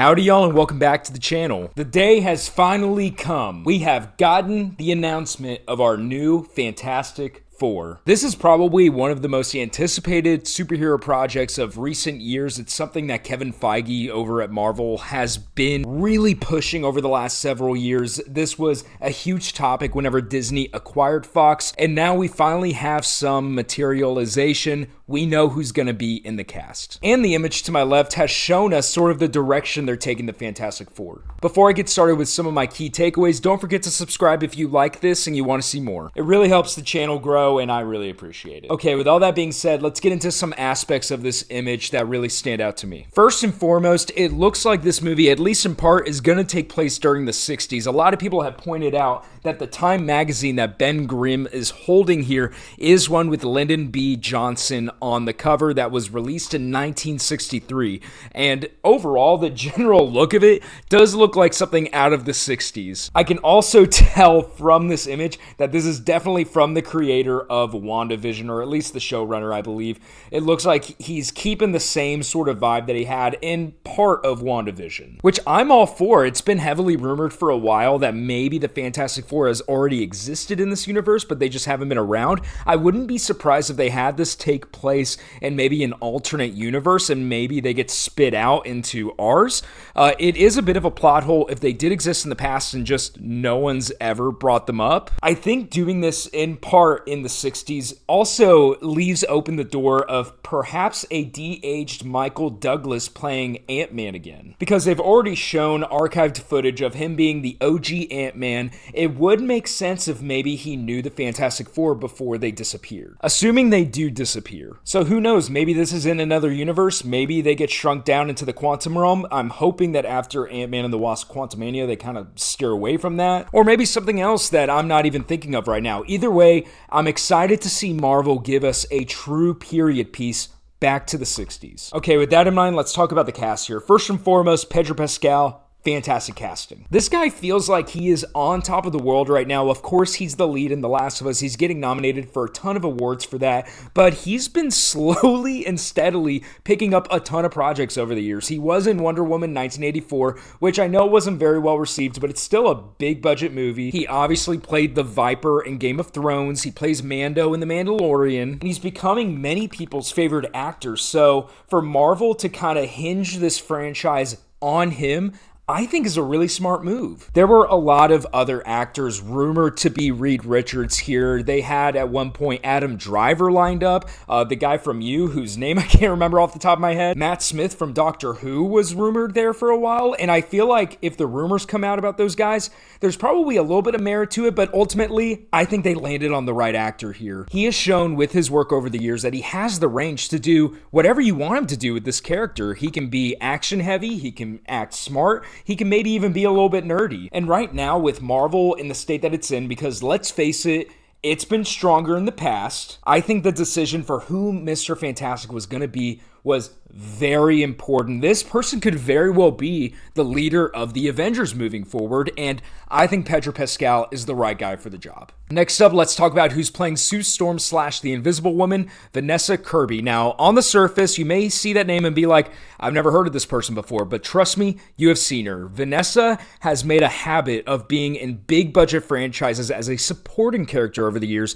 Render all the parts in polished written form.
Howdy y'all and welcome back to the channel. The day has finally come. We have gotten the announcement of our new Fantastic Four. This is probably one of the most anticipated superhero projects of recent years. It's something that Kevin Feige over at Marvel has been really pushing over the last several years. This was a huge topic whenever Disney acquired Fox, and now we finally have some materialization. We know who's going to be in the cast. And the image to my left has shown us sort of the direction they're taking the Fantastic Four. Before I get started with some of my key takeaways, don't forget to subscribe if you like this and you want to see more. It really helps the channel grow and I really appreciate it. Okay, with all that being said, let's get into some aspects of this image that really stand out to me. First and foremost, it looks like this movie, at least in part, is going to take place during the 60s. A lot of people have pointed out that the Time magazine that Ben Grimm is holding here is one with Lyndon B. Johnson on the cover that was released in 1963. And overall, the general look of it does look like something out of the 60s. I can also tell from this image that this is definitely from the creator of WandaVision, or at least the showrunner, I believe. It looks like he's keeping the same sort of vibe that he had in part of WandaVision, which I'm all for. It's been heavily rumored for a while that maybe the Fantastic Four has already existed in this universe, but they just haven't been around. I wouldn't be surprised if they had this take place in maybe an alternate universe and maybe they get spit out into ours. It is a bit of a plot hole if they did exist in the past and just no one's ever brought them up. I think doing this in part in the 60s also leaves open the door of perhaps a de-aged Michael Douglas playing Ant-Man again, because they've already shown archived footage of him being the OG Ant-Man. It would make sense if maybe he knew the Fantastic Four before they disappeared, assuming they do disappear. So who knows, maybe this is in another universe, maybe they get shrunk down into the quantum realm. I'm hoping that after Ant-Man and the Wasp Quantumania, they kind of steer away from that, or maybe something else that I'm not even thinking of right now. Either way, I'm excited to see Marvel give us a true period piece back to the 60s. Okay, with that in mind, let's talk about the cast here. First and foremost, Pedro Pascal. Fantastic casting. This guy feels like he is on top of the world right now. Of course, he's the lead in The Last of Us. He's getting nominated for a ton of awards for that, but he's been slowly and steadily picking up a ton of projects over the years. He was in Wonder Woman 1984, which I know wasn't very well received, but it's still a big budget movie. He obviously played the Viper in Game of Thrones. He plays Mando in The Mandalorian, and he's becoming many people's favorite actor. So for Marvel to kind of hinge this franchise on him, I think is a really smart move. There were a lot of other actors rumored to be Reed Richards here. They had at one point Adam Driver lined up, the guy from You, whose name I can't remember off the top of my head. Matt Smith from Doctor Who was rumored there for a while, and I feel like if the rumors come out about those guys, there's probably a little bit of merit to it, but ultimately, I think they landed on the right actor here. He has shown with his work over the years that he has the range to do whatever you want him to do with this character. He can be action heavy, he can act smart, he can maybe even be a little bit nerdy. And right now with Marvel in the state that it's in, because let's face it, it's been stronger in the past, I think the decision for who Mr. Fantastic was going to be was very important. This person could very well be the leader of the Avengers moving forward, and I think Pedro Pascal is the right guy for the job. Next up, let's talk about who's playing Sue Storm / the Invisible Woman, Vanessa Kirby. Now, on the surface, you may see that name and be like, I've never heard of this person before, but trust me, you have seen her. Vanessa has made a habit of being in big budget franchises as a supporting character over the years.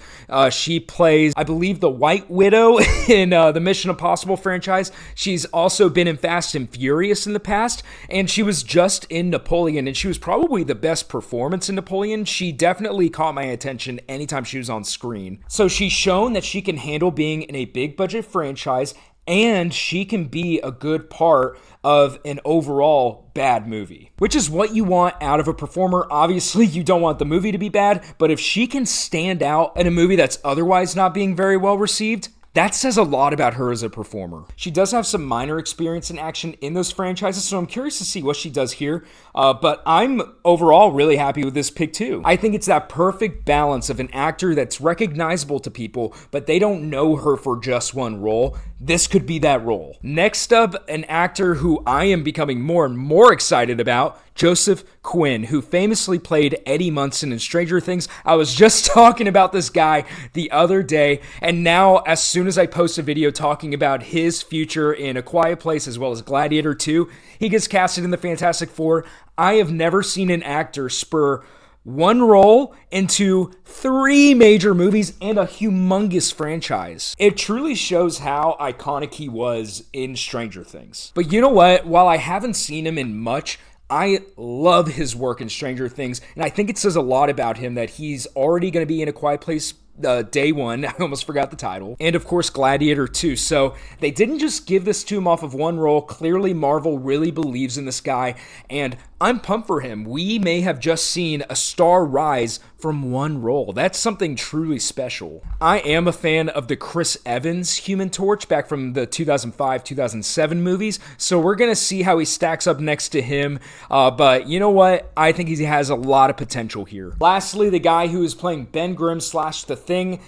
She plays, I believe, the White Widow in the Mission Impossible franchise. She's also been in Fast and Furious in the past, and she was just in Napoleon, and she was probably the best performance in Napoleon. She definitely caught my attention anytime she was on screen. So she's shown that she can handle being in a big budget franchise, and she can be a good part of an overall bad movie, which is what you want out of a performer. Obviously, you don't want the movie to be bad, but if she can stand out in a movie that's otherwise not being very well received, that says a lot about her as a performer. She does have some minor experience in action in those franchises, so I'm curious to see what she does here. But I'm overall really happy with this pick too. I think it's that perfect balance of an actor that's recognizable to people, but they don't know her for just one role. this could be that role. Next up, an actor who I am becoming more and more excited about, Joseph Quinn, who famously played Eddie Munson in Stranger Things. I was just talking about this guy the other day, and now as soon as I post a video talking about his future in A Quiet Place as well as Gladiator 2, he gets casted in the Fantastic Four. I have never seen an actor spur one role into 3 major movies and a humongous franchise. It truly shows how iconic he was in Stranger Things. But you know what? While I haven't seen him in much, I love his work in Stranger Things, and I think it says a lot about him that he's already going to be in A Quiet Place day 1, I almost forgot the title, and of course Gladiator 2. So they didn't just give this to him off of one role. Clearly Marvel really believes in this guy, and I'm pumped for him. We may have just seen a star rise from one role. That's something truly special. I am a fan of the Chris Evans Human Torch back from the 2005-2007 movies, so we're going to see how he stacks up next to him, but you know what? I think he has a lot of potential here. Lastly, the guy who is playing Ben Grimm / The Thing,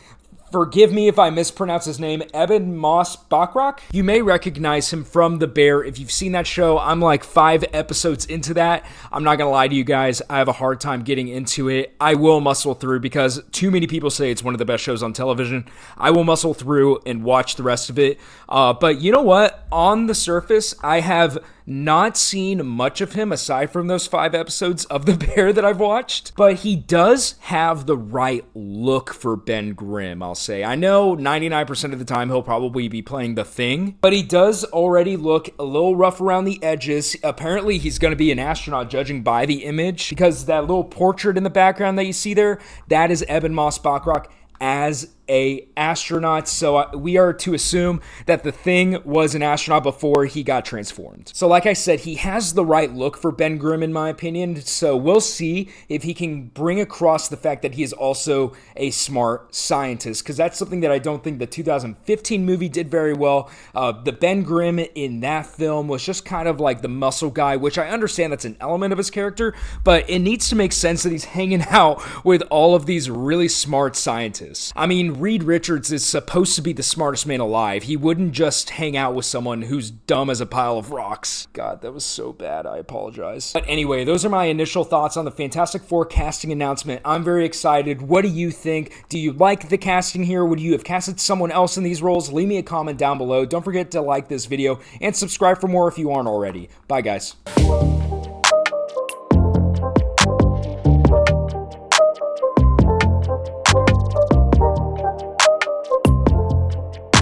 forgive me if I mispronounce his name, Ebon Moss-Bachrach. You may recognize him from The Bear. If you've seen that show, I'm like 5 episodes into that. I'm not going to lie to you guys. I have a hard time getting into it. I will muscle through because too many people say it's one of the best shows on television. I will muscle through and watch the rest of it. But you know what? On the surface, I have not seen much of him aside from those 5 episodes of The Bear that I've watched, but he does have the right look for Ben Grimm, I'll say. I know 99% of the time he'll probably be playing the Thing, but he does already look a little rough around the edges. Apparently he's going to be an astronaut judging by the image, because that little portrait in the background that you see there, that is Ebon Moss-Bachrach as a astronaut, so we are to assume that the Thing was an astronaut before he got transformed. So like I said, he has the right look for Ben Grimm in my opinion, so we'll see if he can bring across the fact that he is also a smart scientist, because that's something that I don't think the 2015 movie did very well. The Ben Grimm in that film was just kind of like the muscle guy, which I understand that's an element of his character, but it needs to make sense that he's hanging out with all of these really smart scientists. I mean, Reed Richards is supposed to be the smartest man alive. He wouldn't just hang out with someone who's dumb as a pile of rocks. God, that was so bad. I apologize. But anyway, those are my initial thoughts on the Fantastic Four casting announcement. I'm very excited. What do you think? Do you like the casting here? Would you have casted someone else in these roles? Leave me a comment down below. Don't forget to like this video and subscribe for more if you aren't already. Bye, guys.